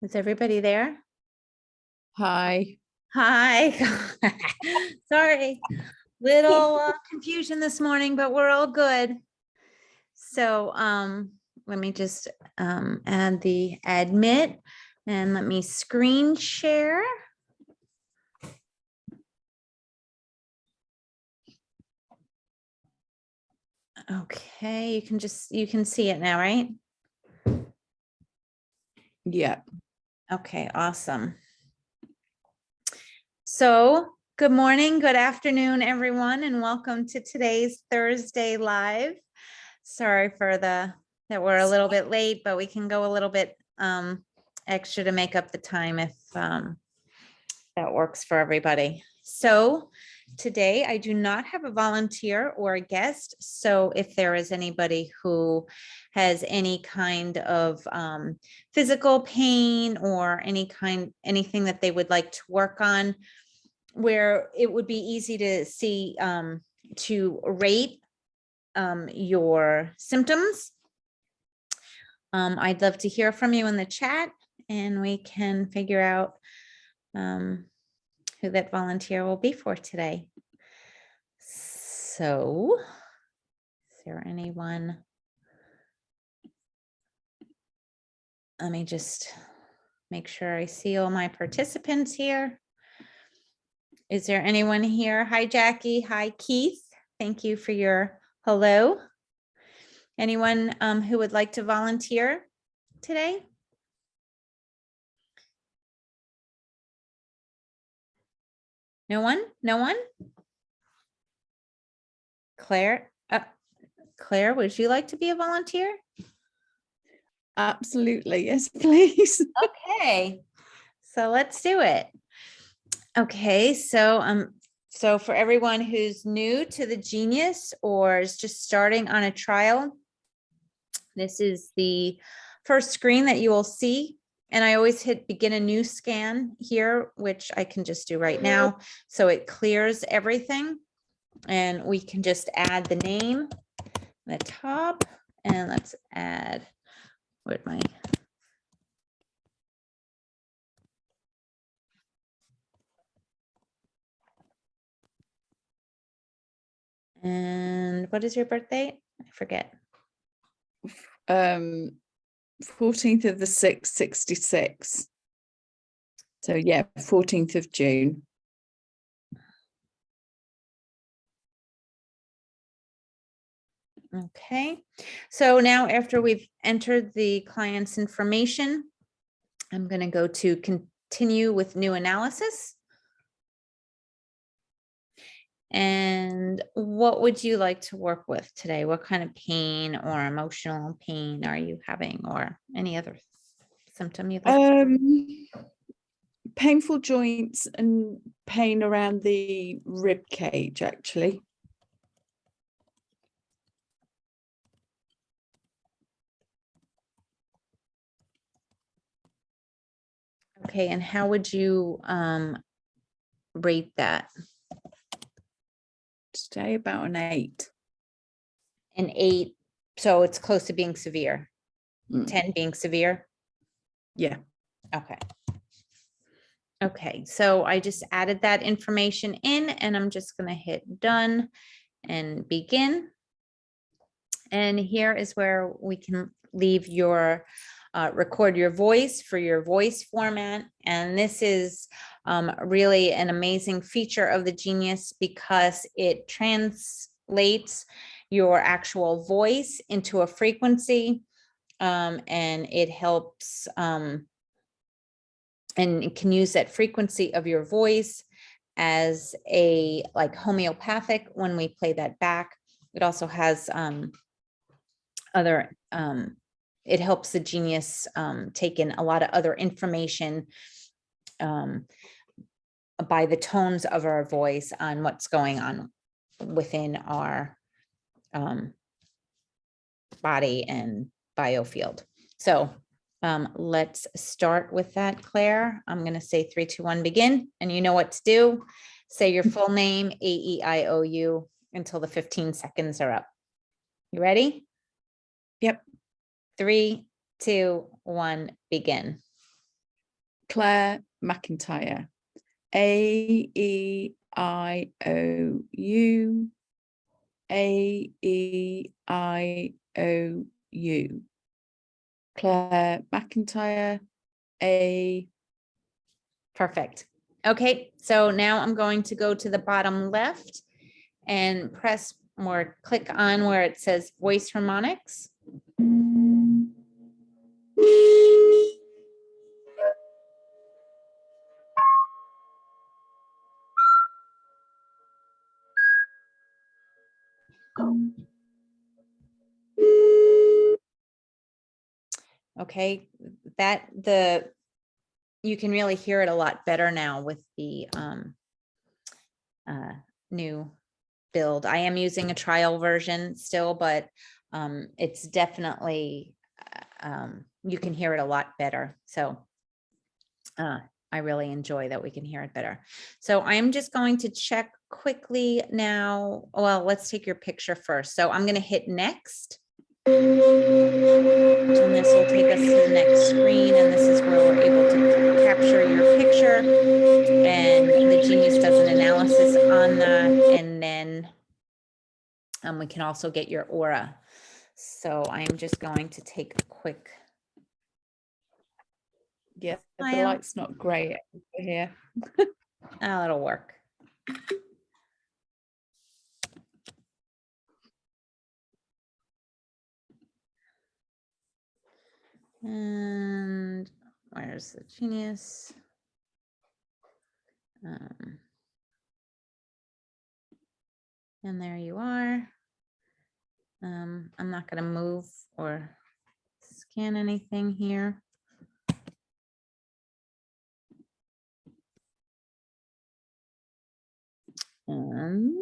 Is everybody there? Hi. Hi. Sorry, little confusion this morning, but we're all good. So let me just add the admit and let me screen share. Okay, you can see it now, right? Yeah. Okay, awesome. So good morning, good afternoon, everyone, and welcome to today's Thursday Live. Sorry for that we're a little bit late, but we can go a little bit extra to make up the time if that works for everybody. So today I do not have a volunteer or a guest. So if there is anybody who has any kind of physical pain or anything that they would like to work on, where it would be easy to see to rate your symptoms. I'd love to hear from you in the chat and we can figure out who that volunteer will be for today. So, is there anyone? Let me just make sure I see all my participants here. Is there anyone here? Hi, Jackie. Hi, Keith. Thank you for your hello. Anyone who would like to volunteer today? No one? No one? Claire? Claire, would you like to be a volunteer? Absolutely. Yes, please. Okay, so let's do it. Okay, so for everyone who's new to the Genius or is just starting on a trial, this is the first screen that you will see. And I always hit begin a new scan here, which I can just do right now. So it clears everything. And we can just add the name at the top. And let's add, where'd my, and what is your birthday? I forget. 14th of the 6th, 66. So yeah, 14th of June. Okay, so now after we've entered the client's information, I'm going to go to continue with new analysis. And what would you like to work with today? What kind of pain or emotional pain are you having, or any other symptom you'd like? Painful joints and pain around the rib cage, actually. Okay, and how would you rate that? Today about an 8. An 8, so it's close to being severe. 10 being severe? Yeah. Okay. Okay, so I just added that information in and I'm just going to hit done and begin. And here is where we can leave your record your voice for your voice format. And this is really an amazing feature of the Genius because it translates your actual voice into a frequency, and it helps and it can use that frequency of your voice as a like homeopathic when we play that back. It also has other it helps the Genius take in a lot of other information by the tones of our voice on what's going on within our body and biofield. So let's start with that, Claire. I'm going to say 3, 2, 1, begin. And you know what to do. Say your full name, A-E-I-O-U, until the 15 seconds are up. You ready? Yep. 3, 2, 1, begin. Claire McIntyre. A-E-I-O-U. A-E-I-O-U. Claire McIntyre. Perfect. Okay, so now I'm going to go to the bottom left and press or click on where it says voice harmonics. Okay, you can really hear it a lot better now with the new build. I am using a trial version still, but it's definitely you can hear it a lot better. So I really enjoy that we can hear it better. So I'm just going to check quickly now. Well, let's take your picture first. So I'm going to hit next. And this will take us to the next screen. And this is where we're able to capture your picture. And the Genius does an analysis on that. And then we can also get your aura. So I'm just going to take a quick. Yeah, the Smile. light's not great over here. Oh, it'll work. And where's the Genius? And there you are. I'm not going to move or scan anything here. And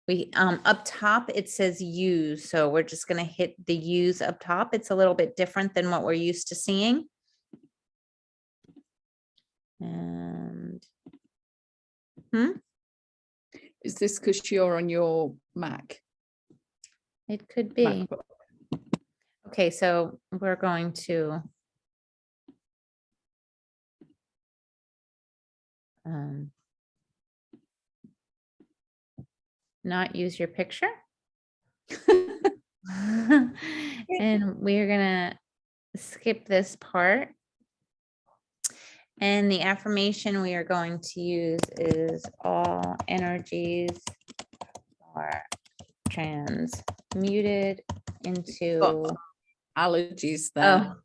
we up top it says use, so we're just going to hit the use up top. It's a little bit different than what we're used to seeing. And Is this because you're on your Mac? it could be. MacBook. Okay, so we're going to not use your picture. And we're gonna skip this part. And the affirmation we are going to use is all energies are transmuted into Allergies there.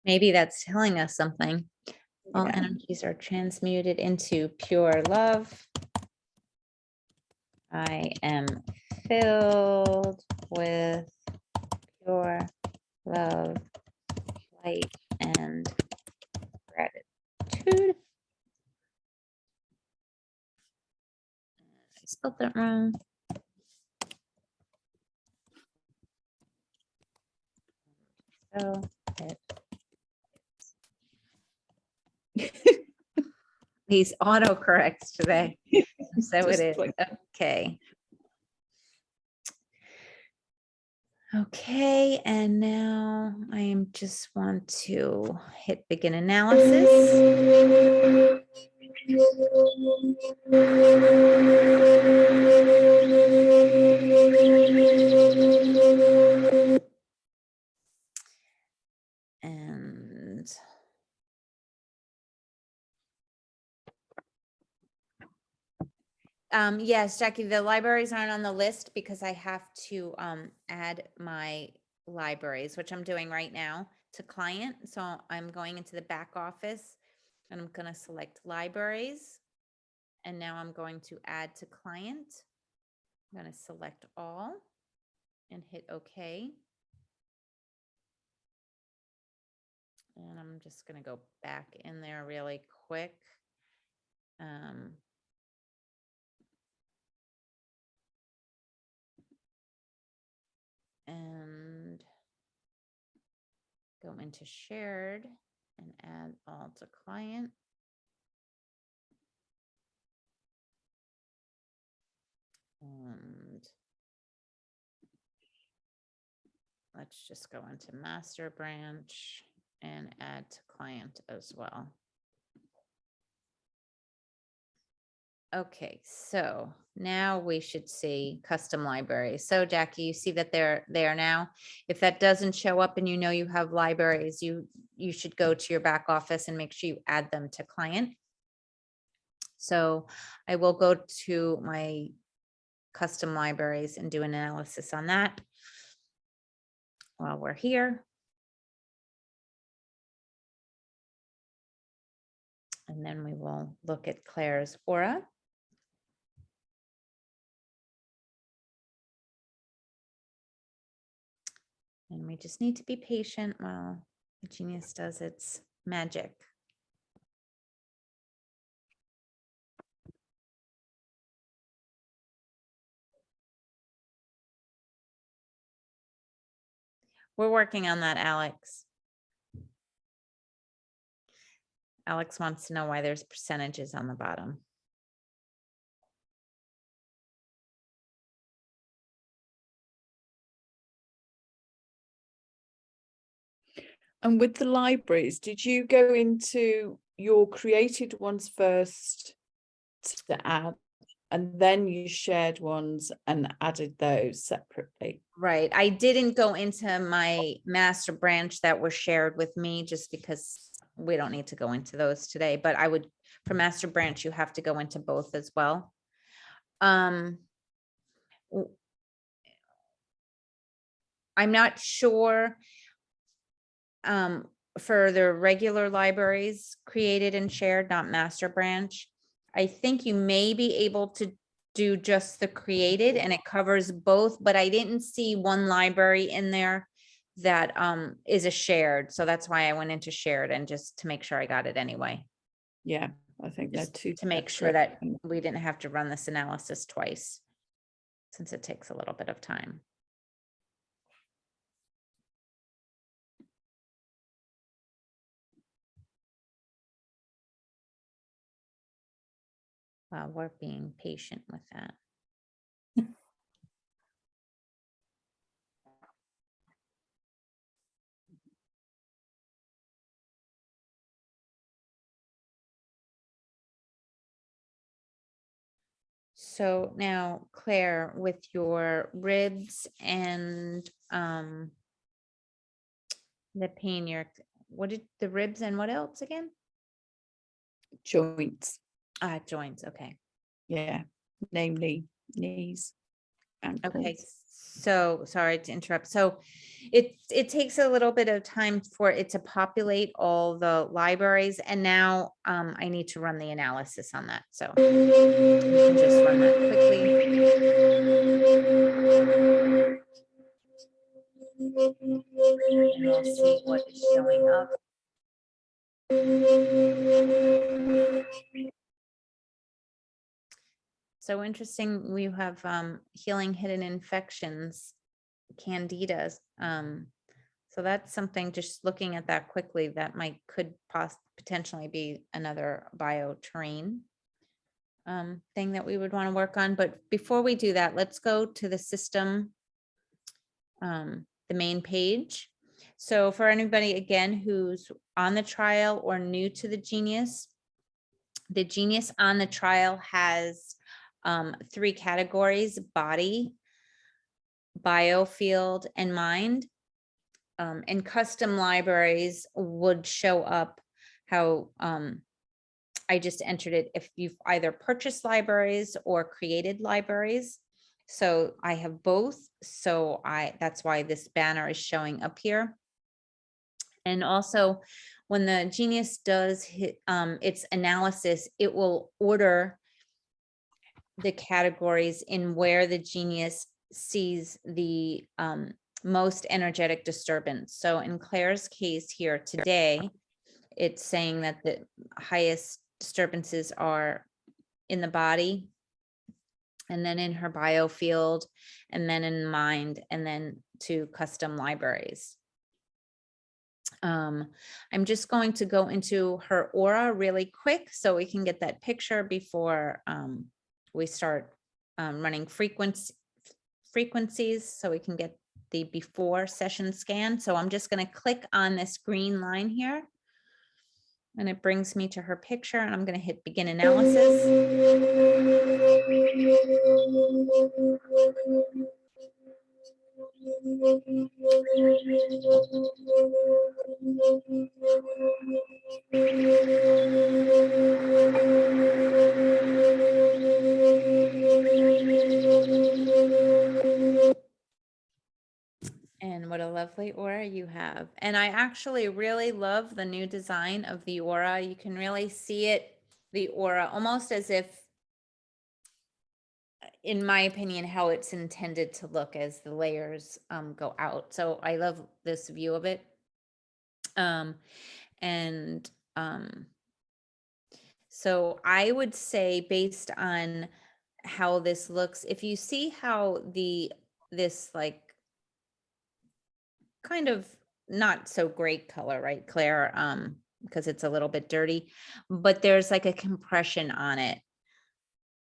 Maybe that's telling us something. All Yeah. energies are transmuted into pure love. I am filled with pure love, light, and gratitude. I spelled that wrong. So these autocorrects today. So it is. Okay. Okay, and now I just want to hit begin analysis. And yes, Jackie, the libraries aren't on the list because I have to add my libraries, which I'm doing right now, to client. So I'm going into the back office and I'm going to select libraries. And now I'm going to add to client. I'm going to select all and hit OK. And I'm just going to go back in there really quick. And go into shared and add all to client. And let's just go into master branch and add to client as well. Okay, so now we should see custom libraries. So Jackie, you see that they're there now. If that doesn't show up and you know you have libraries, you should go to your back office and make sure you add them to client. So I will go to my custom libraries and do an analysis on that while we're here. And then we will look at Claire's aura. And we just need to be patient while Genius does its magic. We're working on that, Alex. Alex wants to know why there's percentages on the bottom. And with the libraries, did you go into your created ones first to add, and then you shared ones and added those separately? Right. I didn't go into my master branch that were shared with me just because we don't need to go into those today, but I would, for master branch, you have to go into both as well. I'm not sure for the regular libraries created and shared, not master branch. I think you may be able to do just the created and it covers both, but I didn't see one library in there that is a shared. So that's why I went into shared, and just to make sure I got it anyway. Yeah, I think they're Just two to make sure separate. that we didn't have to run this analysis twice, since it takes a little bit of time. We're being patient with that. So now, Claire, with your ribs and the pain, what did the ribs and what else again? Joints. Joints. Okay. Yeah, namely knees, ankles. Okay. So sorry to interrupt. So it takes a little bit of time for it to populate all the libraries, and now I need to run the analysis on that. So we can just run that quickly. And we'll see what is showing up. So interesting, we have healing hidden infections, candidas. So that's something, just looking at that quickly, that could potentially be another bioterrain thing that we would want to work on. But before we do that, let's go to the system, the main page. So for anybody, again, who's on the trial or new to the Genius on the trial has 3 categories: body, biofield, and mind. And custom libraries would show up how I just entered it if you've either purchased libraries or created libraries. So I have both. So that's why this banner is showing up here. And also, when the Genius does its analysis, it will order the categories in where the Genius sees the most energetic disturbance. So in Claire's case here today, it's saying that the highest disturbances are in the body, and then in her biofield, and then in mind, and then to custom libraries. I'm just going to go into her aura really quick so we can get that picture before we start running frequencies, so we can get the before session scan. So I'm just going to click on this green line here. And it brings me to her picture, and I'm going to hit begin analysis. And what a lovely aura you have. And I actually really love the new design of the aura. You can really see it, the aura, almost as if, in my opinion, how it's intended to look as the layers go out. So I love this view of it. So I would say, based on how this looks, if you see how this like kind of not so great color, right, Claire? Because it's a little bit dirty, but there's like a compression on it,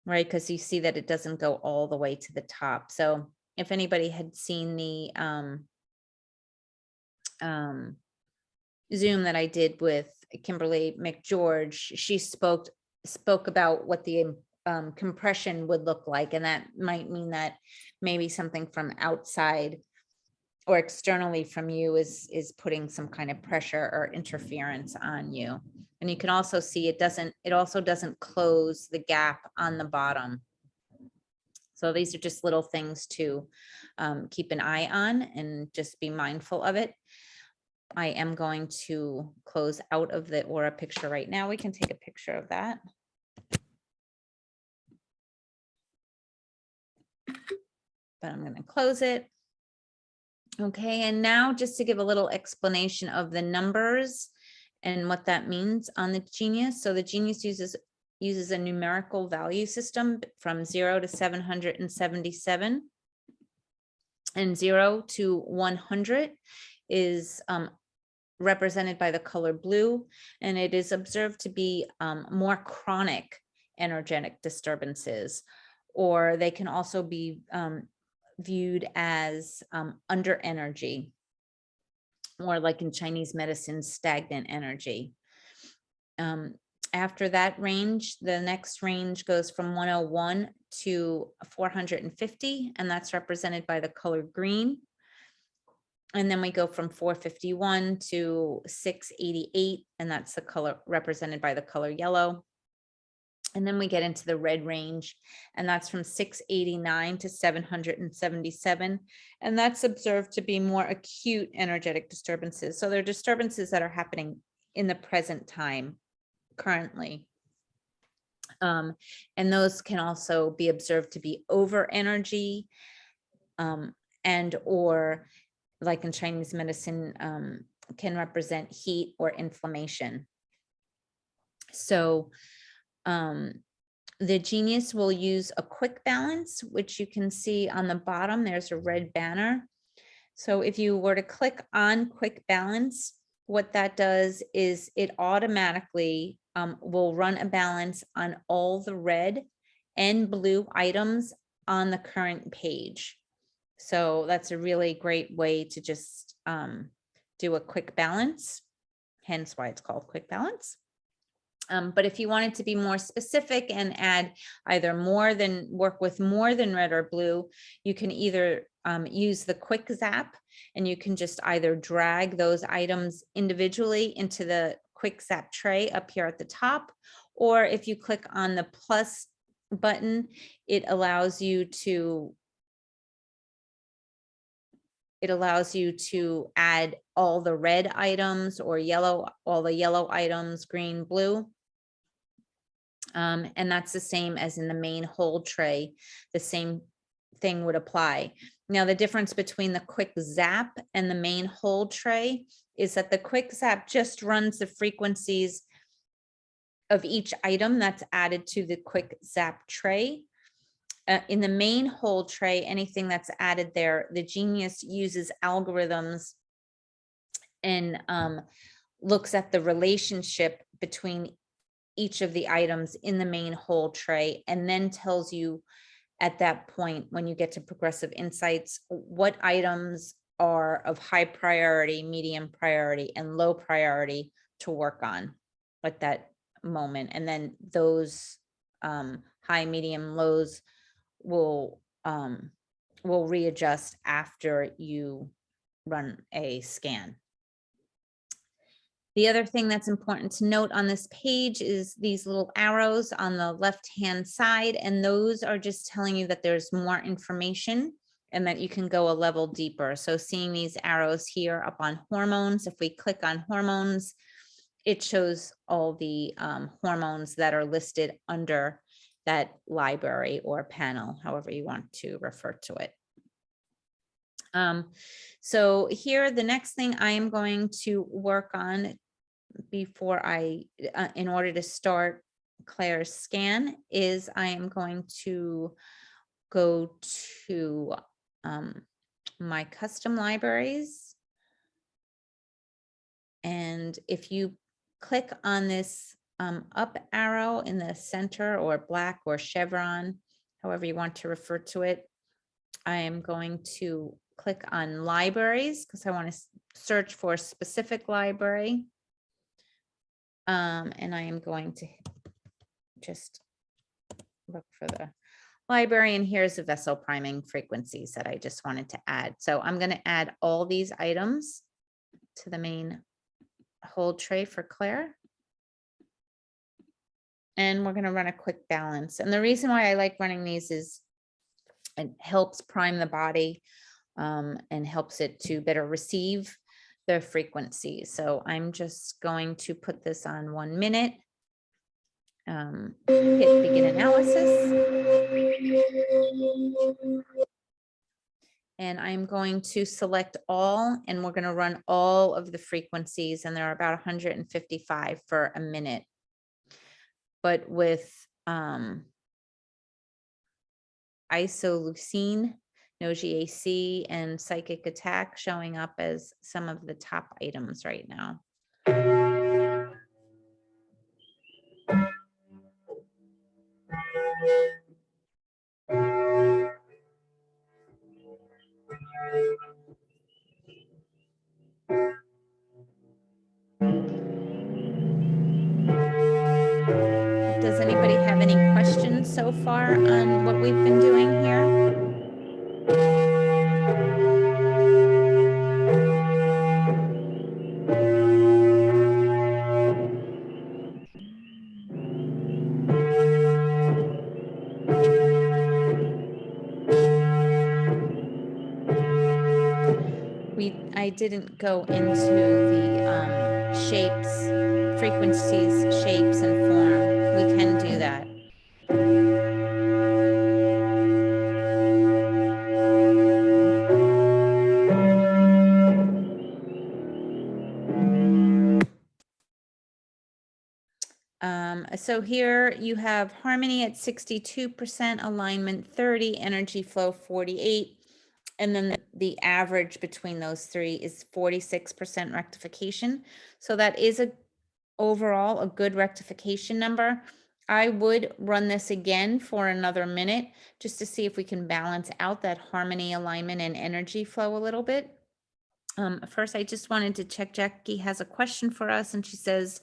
right? Because you see that it doesn't go all the way to the top. So if anybody had seen the Zoom that I did with Kimberly McGeorge, she spoke about what the compression would look like, and that might mean that maybe something from outside or externally from you is putting some kind of pressure or interference on you. And you can also see it also doesn't close the gap on the bottom. So these are just little things to keep an eye on and just be mindful of it. I am going to close out of the aura picture right now. We can take a picture of that. But I'm going to close it. Okay, and now just to give a little explanation of the numbers and what that means on the Genius. So the Genius uses a numerical value system from 0 to 777, and 0 to 100 is represented by the color blue, and it is observed to be more chronic energetic disturbances, or they can also be viewed as under energy, or like in Chinese medicine, stagnant energy. After that range, the next range goes from 101 to 450, and that's represented by the color green. And then we go from 451 to 688, and that's the color represented by the color yellow. And then we get into the red range, and that's from 689 to 777. And that's observed to be more acute energetic disturbances. So they're disturbances that are happening in the present time currently. And those can also be observed to be over energy, and or like in Chinese medicine, can represent heat or inflammation. So the Genius will use a quick balance, which you can see on the bottom. There's a red banner. So if you were to click on quick balance, what that does is it automatically will run a balance on all the red and blue items on the current page. So that's a really great way to just do a quick balance, hence why it's called quick balance. But if you wanted to be more specific and add either work with more than red or blue, you can either use the quick zap, and you can just either drag those items individually into the quick zap tray up here at the top, or if you click on the plus button, it allows you to add all the red items, or all the yellow items, green, blue. And that's the same as in the main hold tray. The same thing would apply. Now, the difference between the quick zap and the main hold tray is that the quick zap just runs the frequencies of each item that's added to the quick zap tray. In the main hold tray, anything that's added there, the Genius uses algorithms and looks at the relationship between each of the items in the main hold tray, and then tells you at that point, when you get to progressive insights, what items are of high priority, medium priority, and low priority to work on at that moment. And then those high, medium, lows will readjust after you run a scan. The other thing that's important to note on this page is these little arrows on the left-hand side, and those are just telling you that there's more information and that you can go a level deeper. So seeing these arrows here up on hormones, if we click on hormones, it shows all the hormones that are listed under that library or panel, however you want to refer to it. So here, the next thing I am going to work on before in order to start Claire's scan is I am going to go to my custom libraries. And if you click on this up arrow in the center, or black or chevron, however you want to refer to it, I am going to click on libraries because I want to search for a specific library. And I am going to just look for the library, and here's the vessel priming frequencies that I just wanted to add. So I'm going to add all these items to the main hold tray for Claire. And we're going to run a quick balance. And the reason why I like running these is it helps prime the body and helps it to better receive the frequency. So I'm just going to put this on 1 minute. Hit begin analysis. And I'm going to select all, and we're going to run all of the frequencies, and there are about 155 for a minute. But with isoleucine, Nogiac, and psychic attack showing up as some of the top items right now. Does anybody have any questions so far on what we've been doing here? I didn't go into the shapes, frequencies, shapes, and form. We can do that. So here you have harmony at 62%, alignment 30, energy flow 48. And then the average between those three is 46% rectification. So that is overall a good rectification number. I would run this again for another minute just to see if we can balance out that harmony, alignment, and energy flow a little bit. First, I just wanted to check, Jackie has a question for us, and she says,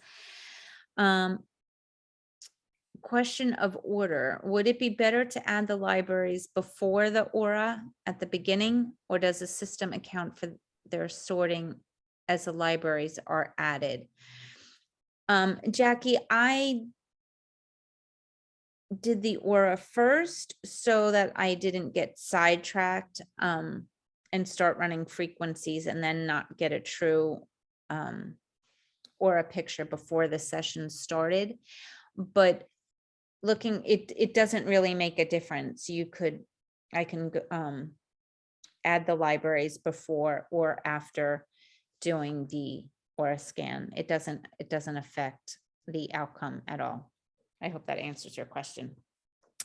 question of order. Would it be better to add the libraries before the aura at the beginning, or does the system account for their sorting as the libraries are added? Jackie, I did the aura first so that I didn't get sidetracked and start running frequencies and then not get a true aura picture before the session started. But looking, it doesn't really make a difference. I can add the libraries before or after doing the aura scan. It doesn't affect the outcome at all. I hope that answers your question.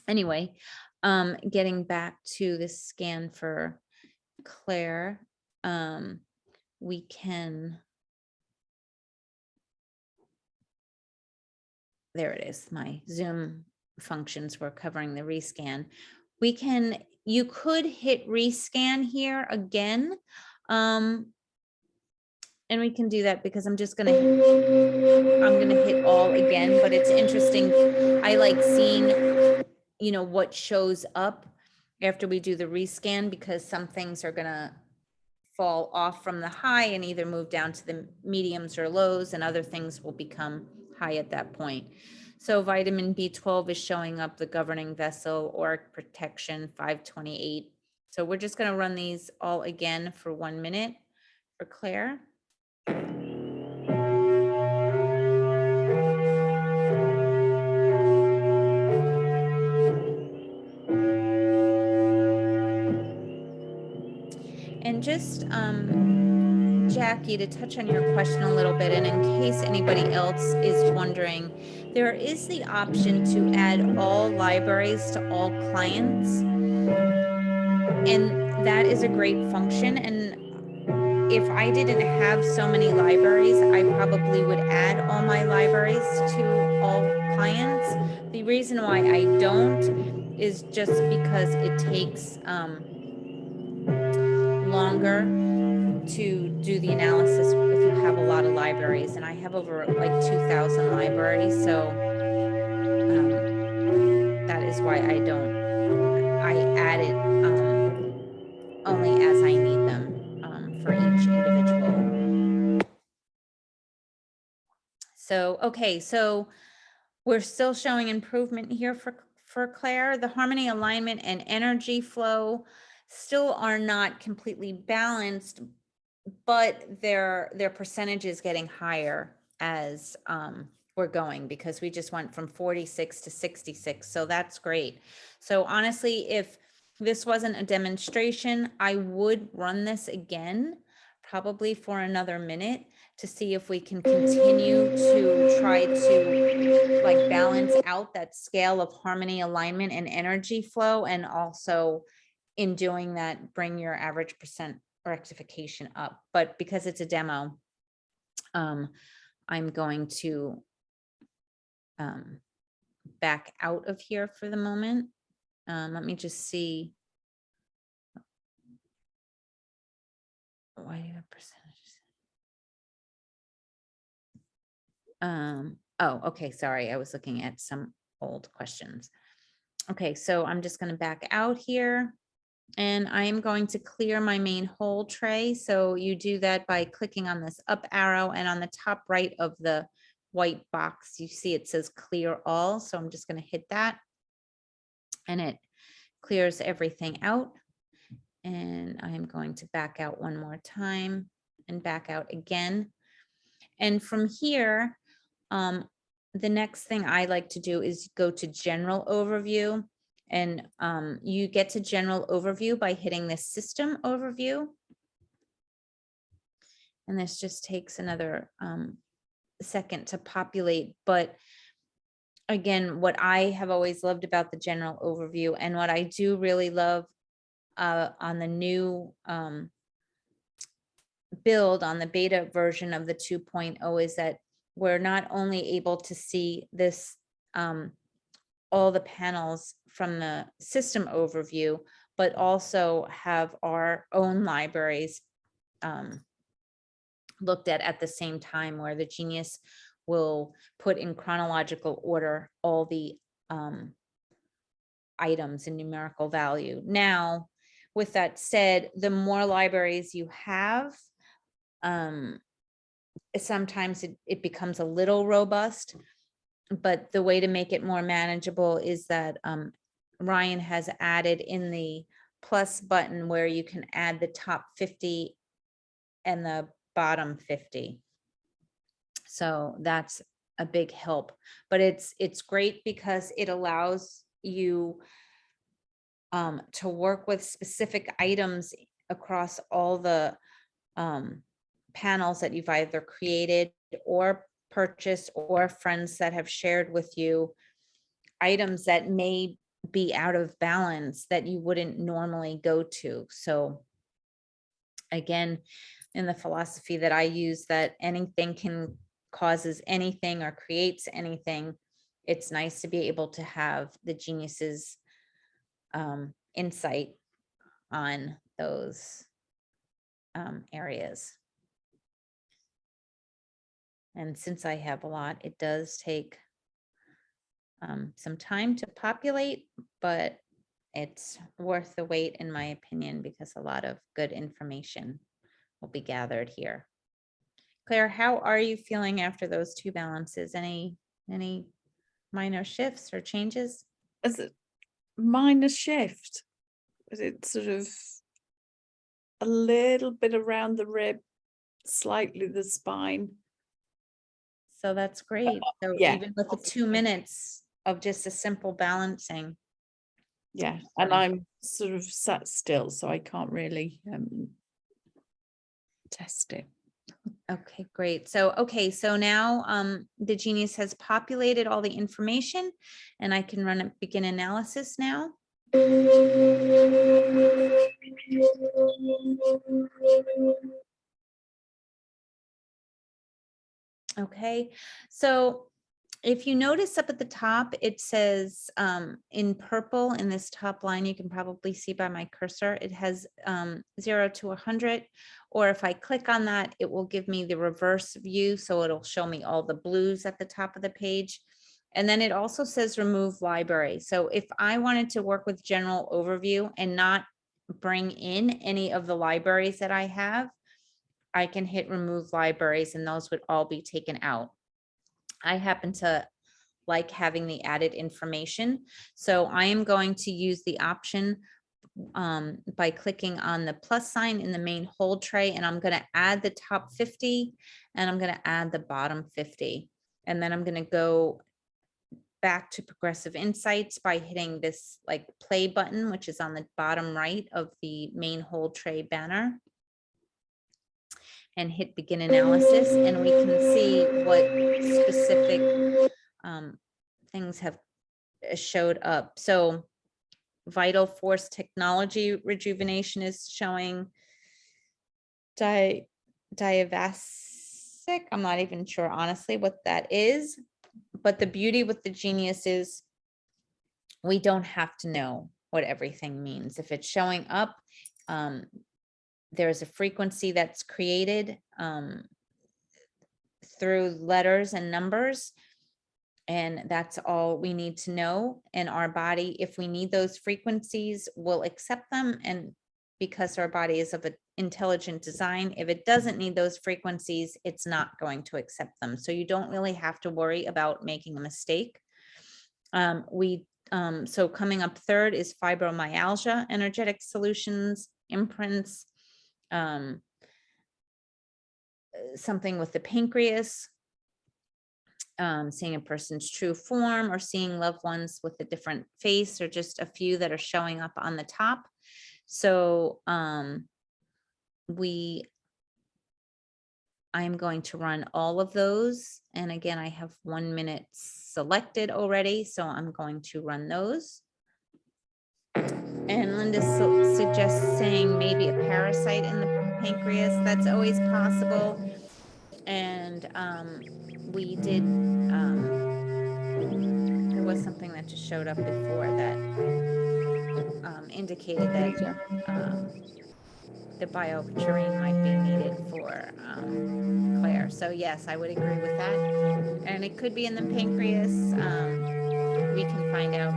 Anyway, getting back to the scan for Claire, we can, there it is. My Zoom functions were covering the rescan. You could hit rescan here again And we can do that because I'm gonna hit all again, but it's interesting. I like seeing, what shows up after we do the rescan, because some things are gonna fall off from the high and either move down to the mediums or lows, and other things will become high at that point. So vitamin B12 is showing up, the governing vessel, auric protection, 528. So we're just gonna run these all again for 1 minute for Claire. And just, Jackie, to touch on your question a little bit, and in case anybody else is wondering, there is the option to add all libraries to all clients. And that is a great function. And if I didn't have so many libraries, I probably would add all my libraries to all clients. The reason why I don't is just because it takes longer to do the analysis if you have a lot of libraries, and I have over like 2,000 libraries, so that is why I add it only as I need them for each individual. So, okay, so we're still showing improvement here for Claire. The harmony, alignment, and energy flow still are not completely balanced, but their percentage is getting higher as we're going, because we just went from 46 to 66. So that's great. So honestly, if this wasn't a demonstration, I would run this again, probably for another minute, to see if we can continue to try to like balance out that scale of harmony, alignment, and energy flow, and also in doing that, bring your average percent rectification up. But because it's a demo, I'm going to back out of here for the moment. Let me just see. Why do you have percentages? Oh, okay, sorry. I was looking at some old questions. Okay, so I'm just going to back out here. And I am going to clear my main whole tray. So you do that by clicking on this up arrow, and on the top right of the white box, you see it says clear all. So I'm just going to hit that, and it clears everything out. And I'm going to back out one more time and back out again. And from here, the next thing I like to do is go to general overview. And you get to general overview by hitting this system overview. And this just takes another second to populate. But again, what I have always loved about the general overview, and what I do really love on the new build, on the beta version of the 2.0, is that we're not only able to see this all the panels from the system overview, but also have our own libraries looked at the same time, where the Genius will put in chronological order all the items in numerical value. Now, with that said, the more libraries you have, sometimes it becomes a little robust. But the way to make it more manageable is that Ryan has added in the plus button where you can add the top 50 and the bottom 50. So that's a big help. But it's great because it allows you to work with specific items across all the panels that you've either created or purchased, or friends that have shared with you items that may be out of balance that you wouldn't normally go to. So again, in the philosophy that I use, that anything can causes anything or creates anything, it's nice to be able to have the Genius's insight on those areas. And since I have a lot, it does take some time to populate, but it's worth the wait in my opinion, because a lot of good information will be gathered here. Claire, how are you feeling after those two balances? Any minor shifts or changes? As a minor shift, is it sort of a little bit around the rib, slightly the spine? So that's great. So yeah, even with the 2 possibly. minutes of just a simple balancing. Yeah, and I'm sort of sat still, so I can't really test it. Okay, great. So, okay, so now the Genius has populated all the information and I can run a begin analysis now. Okay, so if you notice up at the top, it says in purple in this top line, you can probably see by my cursor, it has 0 to 100. Or if I click on that, it will give me the reverse view. So it'll show me all the blues at the top of the page. And then it also says remove library. So if I wanted to work with general overview and not bring in any of the libraries that I have, I can hit remove libraries and those would all be taken out. I happen to like having the added information. So I am going to use the option by clicking on the plus sign in the main hold tray, and I'm going to add the top 50 and I'm going to add the bottom 50. And then I'm going to go back to Progressive Insights by hitting this like play button, which is on the bottom right of the main hold tray banner, and hit begin analysis, and we can see what specific things have showed up. So vital force technology rejuvenation is showing diavasic. I'm not even sure honestly what that is, but the beauty with the Genius is we don't have to know what everything means. If it's showing up, there's a frequency that's created through letters and numbers, and that's all we need to know. And our body, if we need those frequencies, will accept them. And because our body is of an intelligent design, if it doesn't need those frequencies, it's not going to accept them. So you don't really have to worry about making a mistake. So coming up third is fibromyalgia, energetic solutions, imprints, something with the pancreas, seeing a person's true form, or seeing loved ones with a different face, or just a few that are showing up on the top. So I'm going to run all of those. And again, I have 1 minute selected already, so I'm going to run those. And Linda suggests saying maybe a parasite in the pancreas. That's always possible. And we did, there was something that just showed up before that indicated that the bioturine might be needed for Claire. So yes, I would agree with that. And it could be in the pancreas. We can find out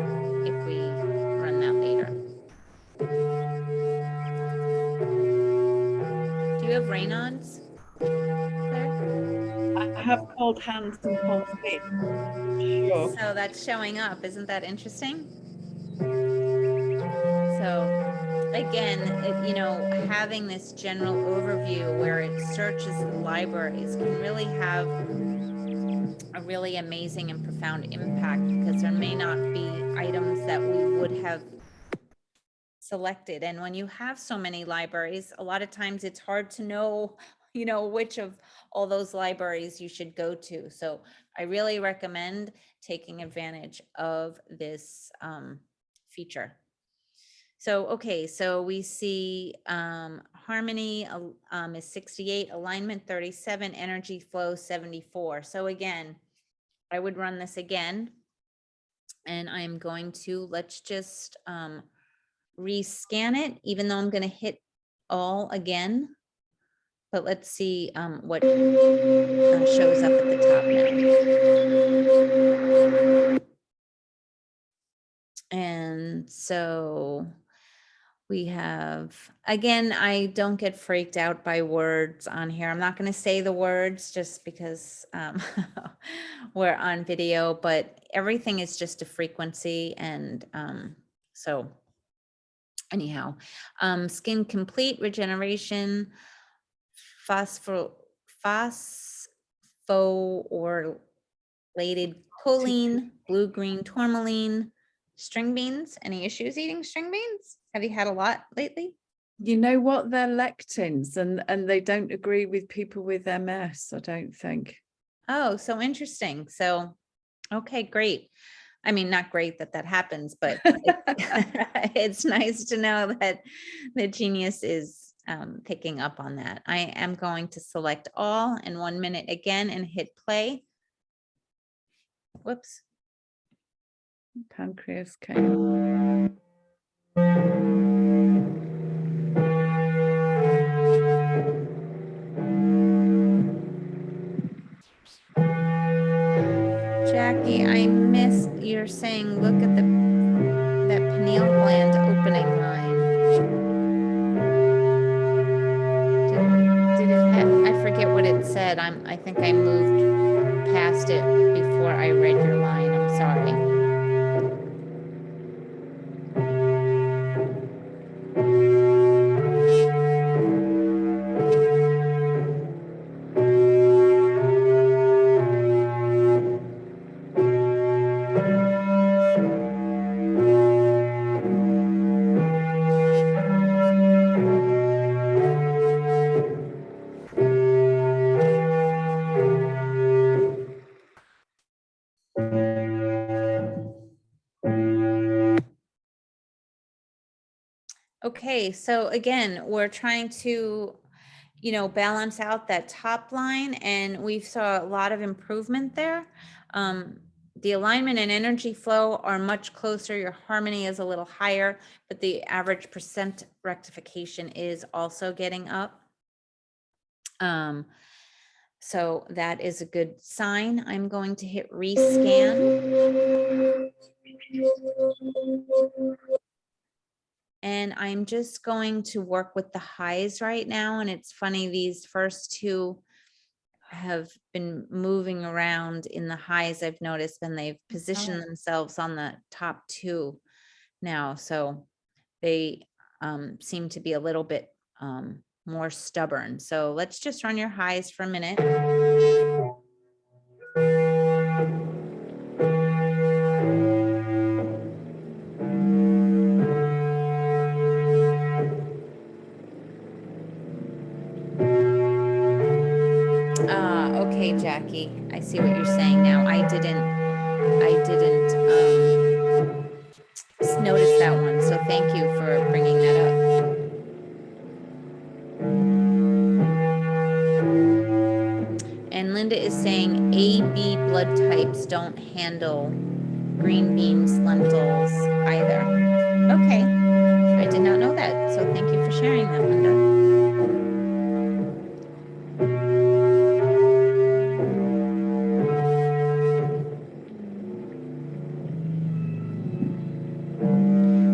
if we run that later. Do you have Raynaud's, Claire? I have cold hands and cold feet. Sure. So that's showing up. Isn't that interesting? So again, having this general overview where it searches the libraries can really have a really amazing and profound impact, because there may not be items that we would have selected. And when you have so many libraries, a lot of times it's hard to know, which of all those libraries you should go to. So I really recommend taking advantage of this feature. So, okay, so we see harmony is 68, alignment 37, energy flow 74. So again, I would run this again. And I'm going to, let's just rescan it, even though I'm going to hit all again. but let's see what shows up at the top now. And so we have, again, I don't get freaked out by words on here. I'm not going to say the words just because we're on video, but everything is just a frequency. And so anyhow, skin complete regeneration, phosphorylated choline, blue-green tourmaline, string beans. Any issues eating string beans? Have you had a lot lately? You know what? They're lectins, and they don't agree with people with MS, I don't think. Oh, so interesting. So, okay, great. I mean, not great that that happens, but it's nice to know that the Genius is picking up on that. I am going to select all in 1 minute again and hit play. Whoops. Pancreas came. Jackie, I miss you're saying, look at that pineal gland opening line. Did it have, I forget what it said. I think I moved past it before I read your line. I'm sorry. Okay, so again, we're trying to, balance out that top line, and we saw a lot of improvement there. The alignment and energy flow are much closer. Your harmony is a little higher, but the average percent rectification is also getting up. So that is a good sign. I'm going to hit rescan. And I'm just going to work with the highs right now. And it's funny, these first two have been moving around in the highs, I've noticed, and they've positioned themselves on the top two now. So they seem to be a little bit more stubborn. So let's just run your highs for a minute. Okay, Jackie, I see what you're saying now. I didn't notice that one. So thank you for bringing that up. And Linda is saying AB blood types don't handle green beans, lentils either. Okay, I did not know that. So thank you for sharing that, Linda.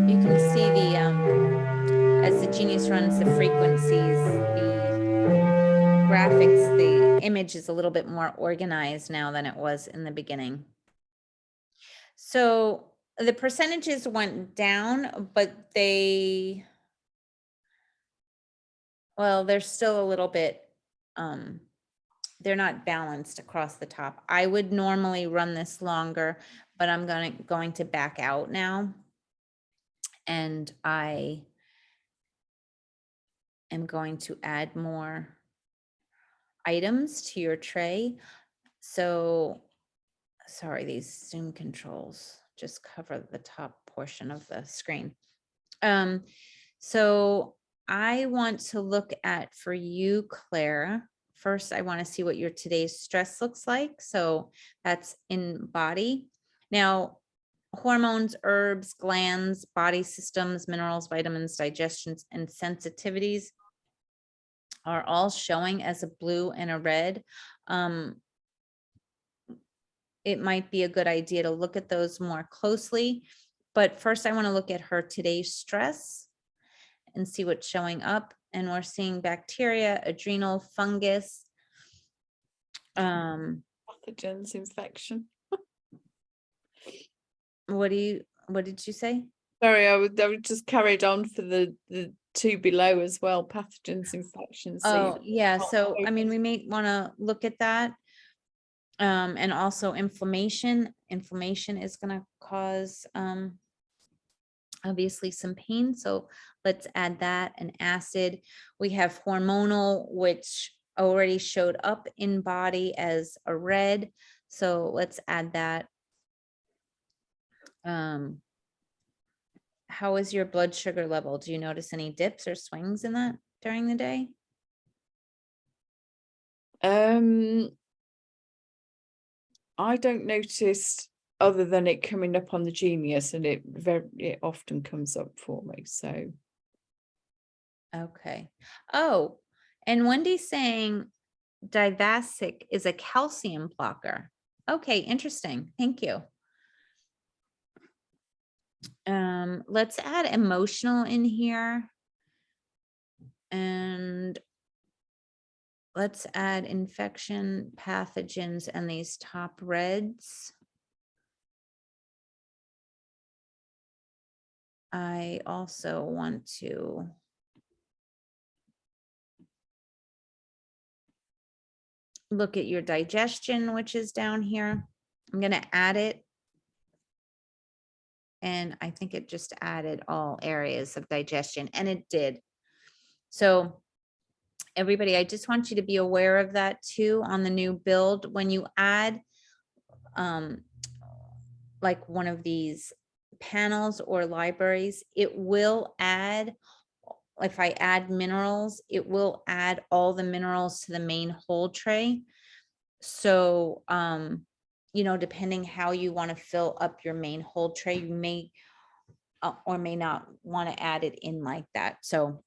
You can see the, as the Genius runs the frequencies, the graphics, the image is a little bit more organized now than it was in the beginning. So the percentages went down, but they're still a little bit, they're not balanced across the top. I would normally run this longer, but I'm going to back out now. And I am going to add more items to your tray. So, sorry, these Zoom controls just cover the top portion of the screen. So I want to look at, for you, Claire, first, I want to see what your today's stress looks like. So that's in body. Now, hormones, herbs, glands, body systems, minerals, vitamins, digestions, and sensitivities. are all showing as a blue and a red. It might be a good idea to look at those more closely. But first I want to look at her today's stress and see what's showing up. And we're seeing bacteria, adrenal, fungus. Pathogens, infection. What did you say? Sorry, I would just carried on for the two below as well, pathogens, infections. Oh, yeah. So, I mean, we may want to look at that. And also inflammation. Inflammation is going to cause, obviously some pain. So let's add that. An acid. We have hormonal, which already showed up in body as a red. So let's add that. How is your blood sugar level? Do you notice any dips or swings in that during the day? I don't notice, other than it coming up on the Genius, and it often comes up for me. So Okay. Oh, and Wendy's saying Divasic is a calcium blocker. Okay, interesting. Thank you. Let's add emotional in here. And let's add infection, pathogens, and these top reds. I also want to look at your digestion, which is down here. I'm going to add it. And I think it just added all areas of digestion, and it did. So everybody, I just want you to be aware of that too on the new build. When you add like one of these panels or libraries, it will add, if I add minerals, it will add all the minerals to the main hold tray. So, you know, depending how you want to fill up your main hold tray, you may or may not want to add it in like that. So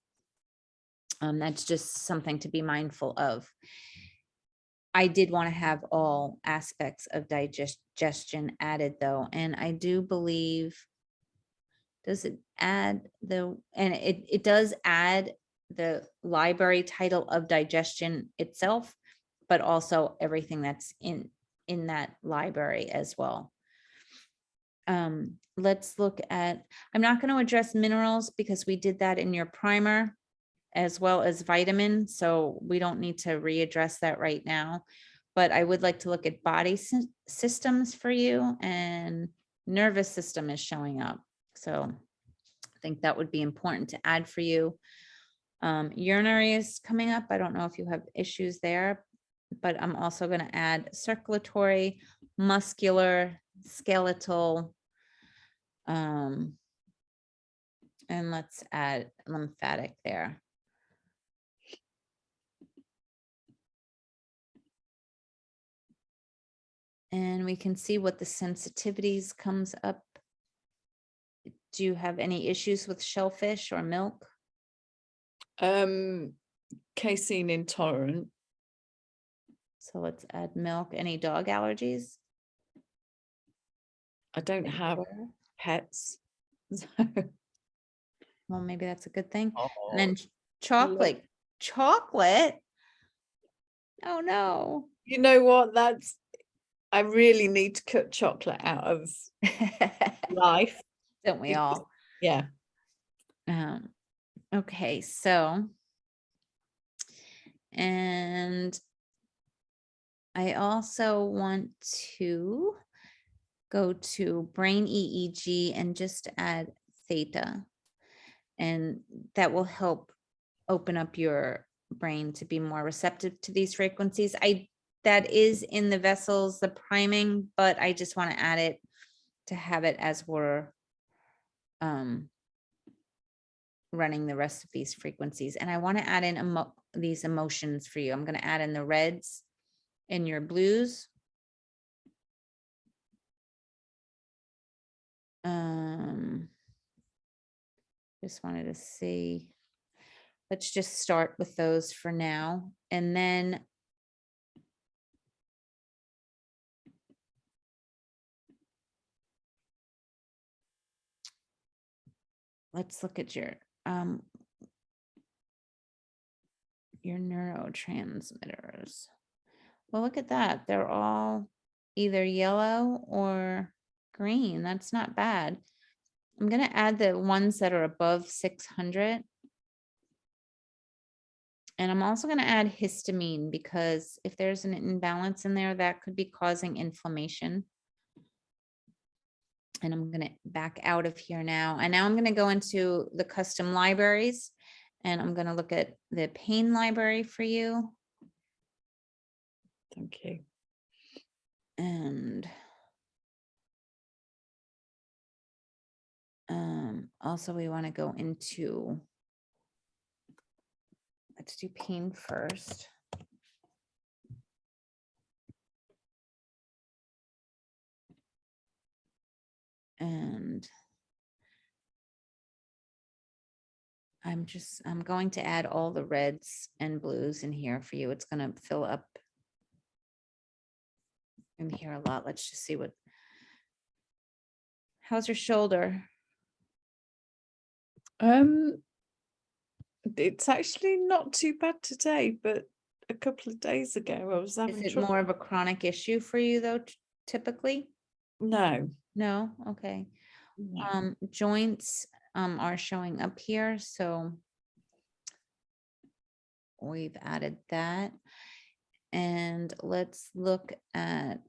that's just something to be mindful of. I did want to have all aspects of digestion added though. And I do believe, does it add the, and it does add the library title of digestion itself, but also everything that's in that library as well. Let's look at, I'm not going to address minerals because we did that in your primer, as well as vitamins. So we don't need to readdress that right now, but I would like to look at body systems for you, and nervous system is showing up. So I think that would be important to add for you. Urinary is coming up. I don't know if you have issues there, but I'm also going to add circulatory, muscular, skeletal, and let's add lymphatic there. And we can see what the sensitivities comes up. Do you have any issues with shellfish or milk? casein intolerant. So let's add milk. Any dog allergies? I don't have pets. So. Well, maybe that's a good thing. Oh, And then chocolate. Chocolate? Oh no. you know what? I really need to cut chocolate out of life. Don't we all? Yeah. Okay, so, and I also want to go to brain EEG and just add theta. And that will help open up your brain to be more receptive to these frequencies. That is in the vessels, the priming, but I just want to add it to have it as we're running the rest of these frequencies. And I want to add in these emotions for you. I'm going to add in the reds and your blues. Just wanted to see. let's just start with those for now. And then let's look at your neurotransmitters. Well, look at that. They're all either yellow or green. That's not bad. I'm going to add the ones that are above 600. And I'm also going to add histamine because if there's an imbalance in there, that could be causing inflammation. And I'm going to back out of here now. And now I'm going to go into the custom libraries and I'm going to look at the pain library for you. Thank you. And also we want to go into, let's do pain first. And I'm going to add all the reds and blues in here for you. It's going to fill up in here a lot. Let's just see how's your shoulder? It's actually not too bad today, but a couple of days ago I was having Is it trouble. more of a chronic issue for you though, typically? No. No? Okay. No. Joints are showing up here, so we've added that. And let's look at,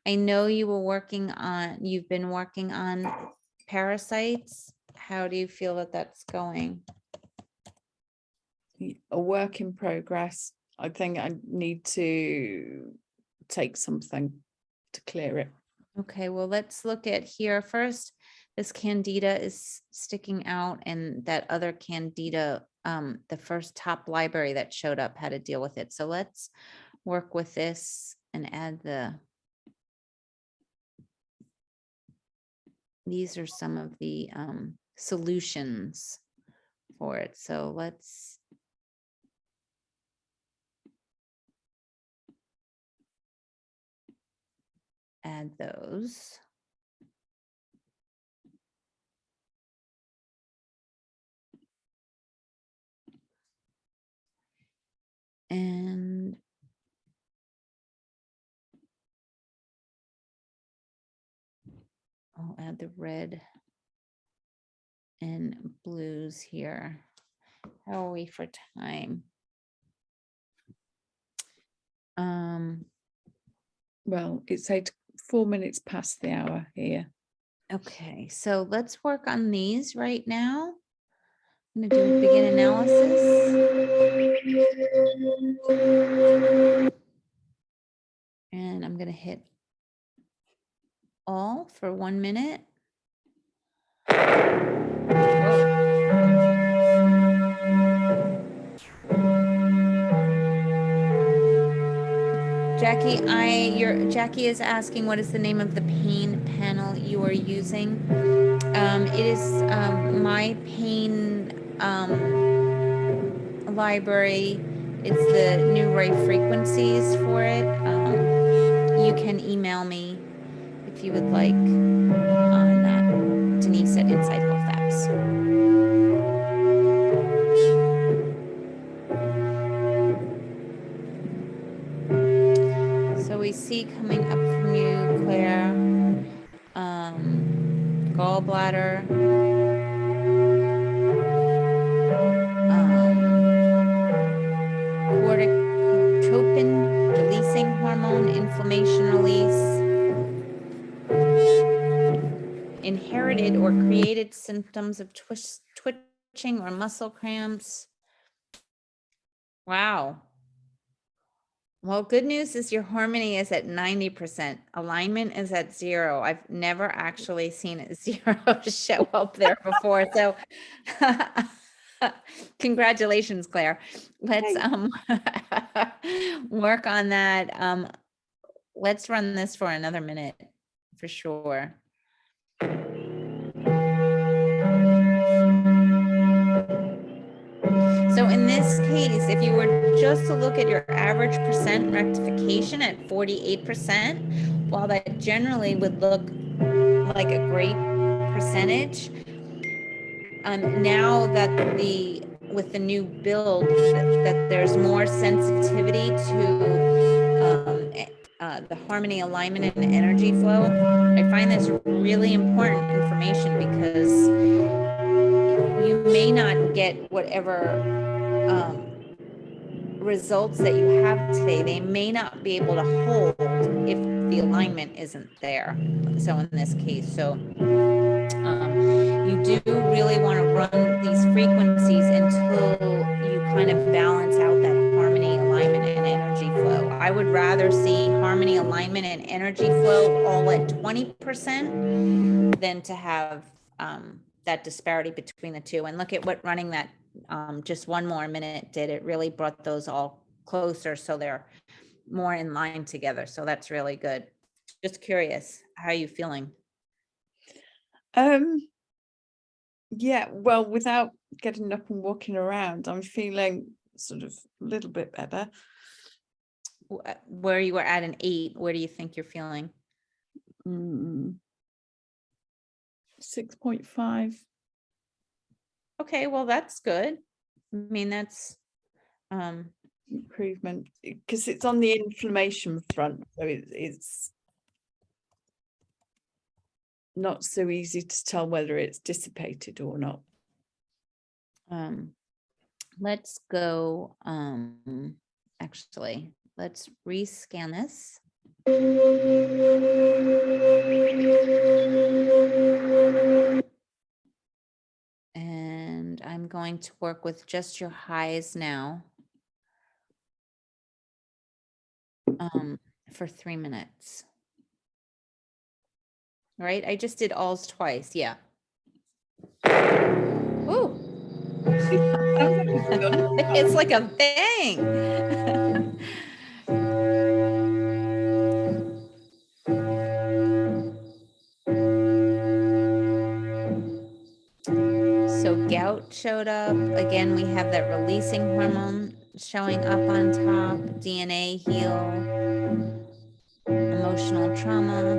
I know you've been working on parasites. How do you feel that that's going? A work in progress. I think I need to take something to clear it. Okay, well, let's look at here first. This candida is sticking out, and that other candida, the first top library that showed up had to deal with it. So let's work with this and add these are some of the solutions for it. So let's add those. And I'll add the red and blues here. How are we for time? Well, it's 4 minutes past the hour here. Okay, so let's work on these right now. I'm going to do a begin analysis. And I'm going to hit all for 1 minute. Jackie is asking what is the name of the pain panel you are using. It is my pain library. It's the new ray frequencies for it. You can email me if you would like on that. Denise at Inside Health Apps. So we see coming up from you, Claire, gallbladder, corticotropin releasing hormone, inflammation release, inherited or created symptoms of twitching or muscle cramps. Wow. Well, good news is your harmony is at 90%. Alignment is at 0. I've never actually seen a 0 show up there before. So congratulations, Claire. Let's work on that. Let's run this for another minute for sure. So in this case, if you were just to look at your average percent rectification at 48%, while that generally would look like a great percentage, now that with the new build, that there's more sensitivity to the harmony, alignment, and energy flow, I find this really important information because you may not get whatever results that you have today. They may not be able to hold if the alignment isn't there. So in this case, you do really want to run these frequencies until you kind of balance out that harmony, alignment, and energy flow. I would rather see harmony, alignment, and energy flow all at 20% than to have that disparity between the two. And look at what running that just one more minute did. It really brought those all closer, so they're more in line together. So that's really good. Just curious, how are you feeling? Yeah, well, without getting up and walking around, I'm feeling sort of a little bit better. Where you were at an 8, where do you think you're feeling? 6.5. Okay, well, that's good. I mean, that's improvement, because it's on the inflammation front, so it's not so easy to tell whether it's dissipated or not. Let's go, actually, let's rescan this. And I'm going to work with just your highs now. For 3 minutes. Right? I just did alls twice. Yeah. Ooh. It's like a bang. So gout showed up. Again, we have that releasing hormone showing up on top. DNA heal. Emotional trauma.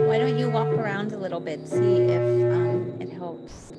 Why don't you walk around a little bit, see if it helps.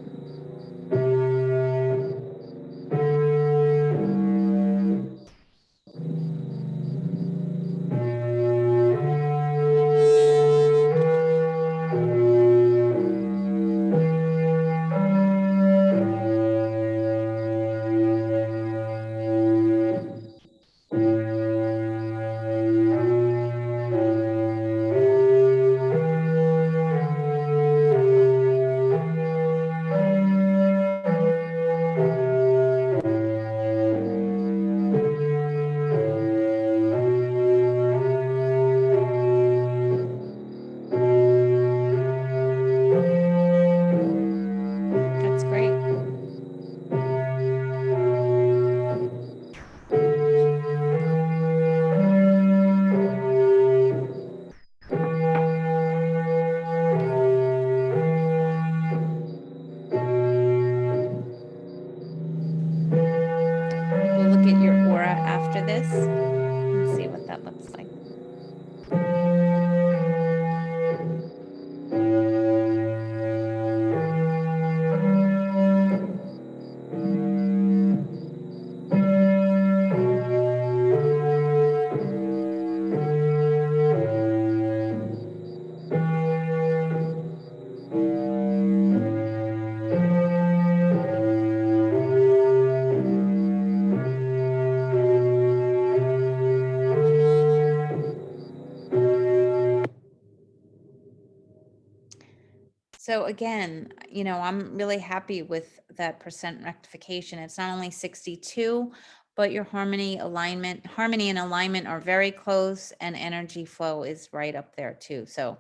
So again, I'm really happy with that percent rectification. It's not only 62, but your harmony and alignment are very close, and energy flow is right up there too. So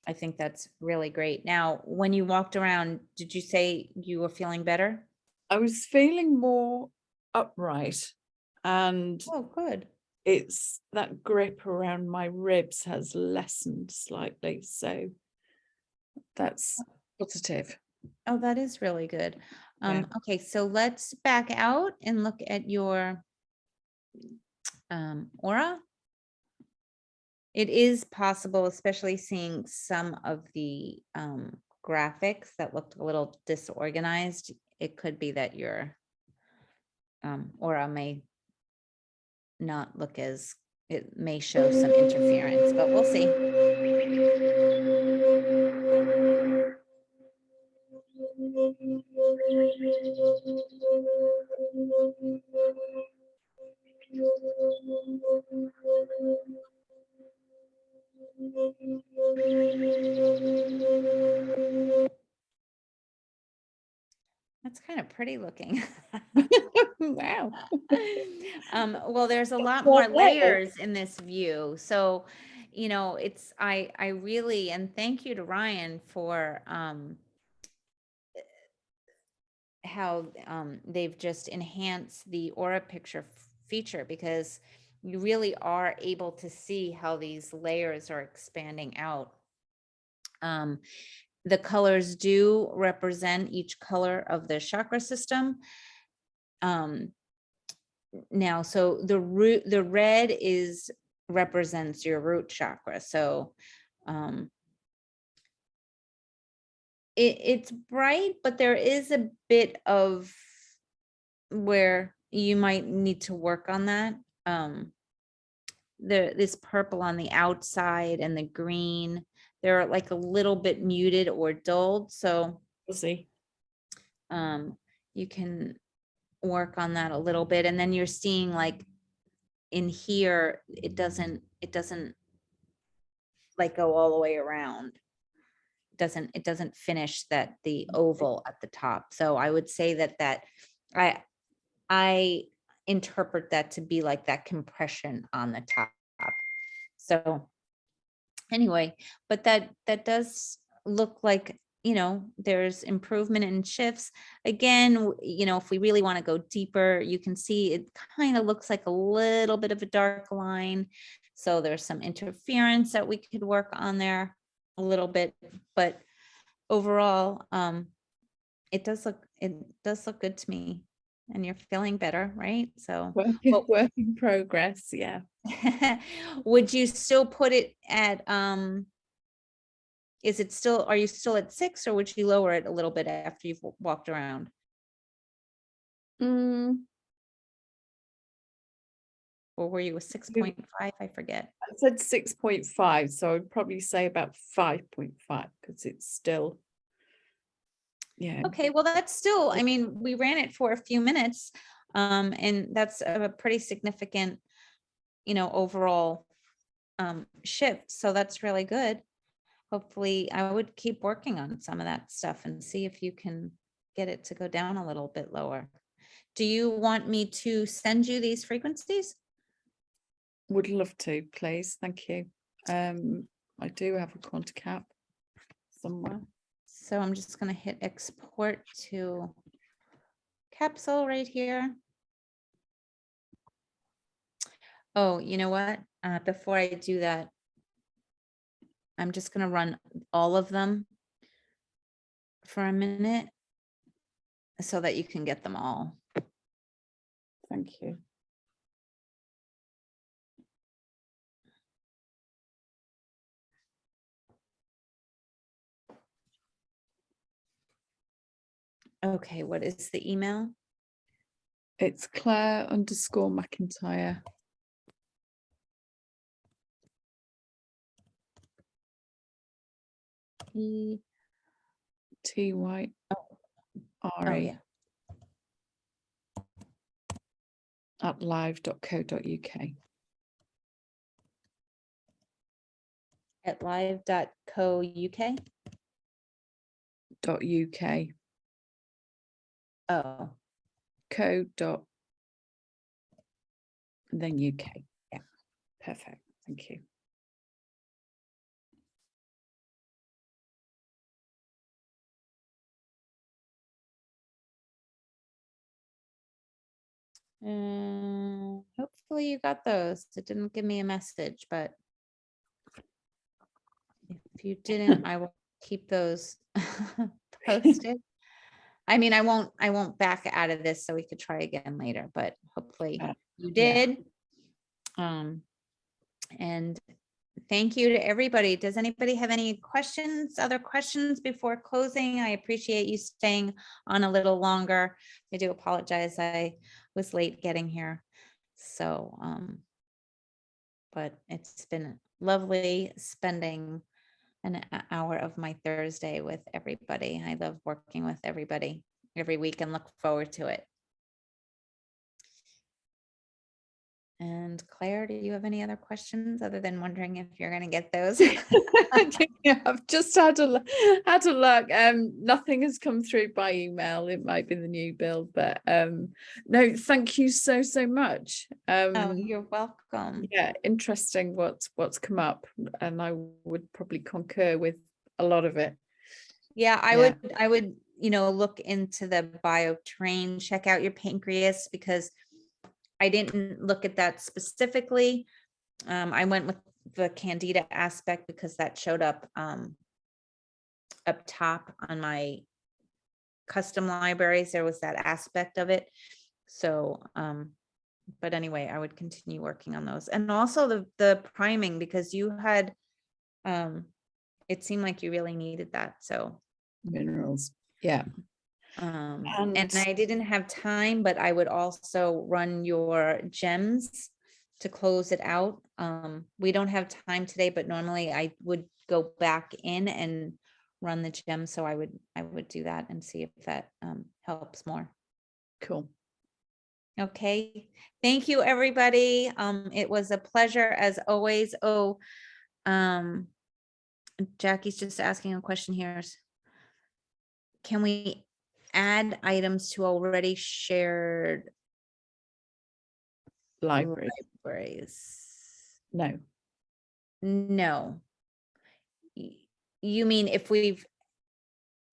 I think that's really great. Now, when you walked around, did you say you were feeling better? I was feeling more upright, and Oh, good. it's that grip around my ribs has lessened slightly. So that's positive. Oh, that is really good. Yeah. Okay, so let's back out and look at your aura. It is possible, especially seeing some of the graphics that looked a little disorganized. It could be that your aura may not look as, it may show some interference, but we'll see. That's kind of pretty looking. Wow. Well, there's a lot More more layers. layers in this view. So, it's, I really, and thank you to Ryan for how they've just enhanced the aura picture feature, because you really are able to see how these layers are expanding out. The colors do represent each color of the chakra system. Now, so the red represents your root chakra. So it's bright, but there is a bit of where you might need to work on that. This purple on the outside and the green, they're like a little bit muted or dulled. So We'll see. you can work on that a little bit. And then you're seeing, like, in here, it doesn't like go all the way around. It doesn't finish the oval at the top. So I would say that I interpret that to be like that compression on the top. So anyway, but that does look like, there's improvement in shifts. Again, if we really want to go deeper, you can see it kind of looks like a little bit of a dark line. So there's some interference that we could work on there a little bit, but overall, it does look good to me, and you're feeling better, right? So Work in progress. Yeah. would you still put it at are you still at 6, or would you lower it a little bit after you've walked around? Or were you a 6.5? I forget. I said 6.5, so I'd probably say about 5.5 because it's still, yeah. Okay, well, that's still, I mean, we ran it for a few minutes, and that's a pretty significant, overall shift. So that's really good. Hopefully, I would keep working on some of that stuff and see if you can get it to go down a little bit lower. Do you want me to send you these frequencies? Would love to, please. Thank you. I do have a Quanticap somewhere. So I'm just going to hit export to capsule right here. Oh, you know what? Before I do that, I'm just going to run all of them for a minute so that you can get them all. Thank you. Okay, what is the email? It's Claire_McIntyre. TYRE. Oh, yeah. At live.co.uk. At live.co.uk. .uk. Oh, co. And then UK. Yeah, perfect. Thank you. hopefully you got those. It didn't give me a message, but if you didn't, I will keep those posted. I mean, I won't back out of this, so we could try again later, but hopefully you did. And thank you to everybody. Does anybody have any questions, other questions before closing? I appreciate you staying on a little longer. I do apologize. I was late getting here. So, but it's been lovely spending an hour of my Thursday with everybody. I love working with everybody every week and look forward to it. And Claire, do you have any other questions other than wondering if you're going to get those? Yeah, I've just had a look. Nothing has come through by email. It might be the new build, but no, thank you so much. Oh, you're welcome. Yeah, interesting what's come up, and I would probably concur with a lot of it. Yeah, I would, look into the bioterrain, check out your pancreas, because I didn't look at that specifically. I went with the candida aspect because that showed up top on my custom libraries. There was that aspect of it. So, but anyway, I would continue working on those. And also the priming, because you had, it seemed like you really needed that. So minerals. Yeah. And I didn't have time, but I would also run your gems to close it out. We don't have time today, but normally I would go back in and run the gems. So I would do that and see if that helps more. Cool. Okay. Thank you, everybody. It was a pleasure as always. Oh, Jackie's just asking a question here. Can we add items to already shared libraries? No. No. You mean if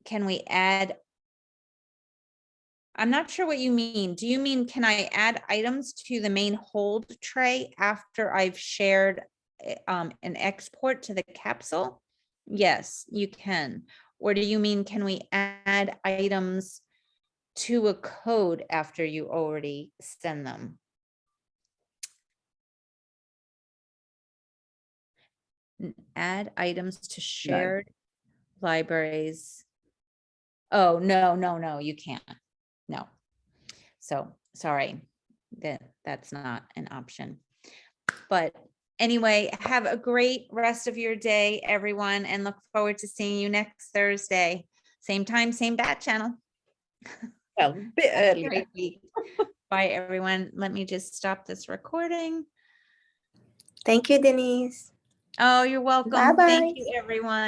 can we add? I'm not sure what you mean. Do you mean, can I add items to the main hold tray after I've shared an export to the capsule? Yes, you can. Or do you mean, can we add items to a code after you already send them? Add items to shared libraries. Oh, no, you can't. No. So sorry, that's not an option. But anyway, have a great rest of your day, everyone, and look forward to seeing you next Thursday. Same time, same bat channel. Well, a bit earlier. Bye, everyone. Let me just stop this recording. Thank you, Denise. Oh, you're welcome. Bye-bye. Thank you, everyone.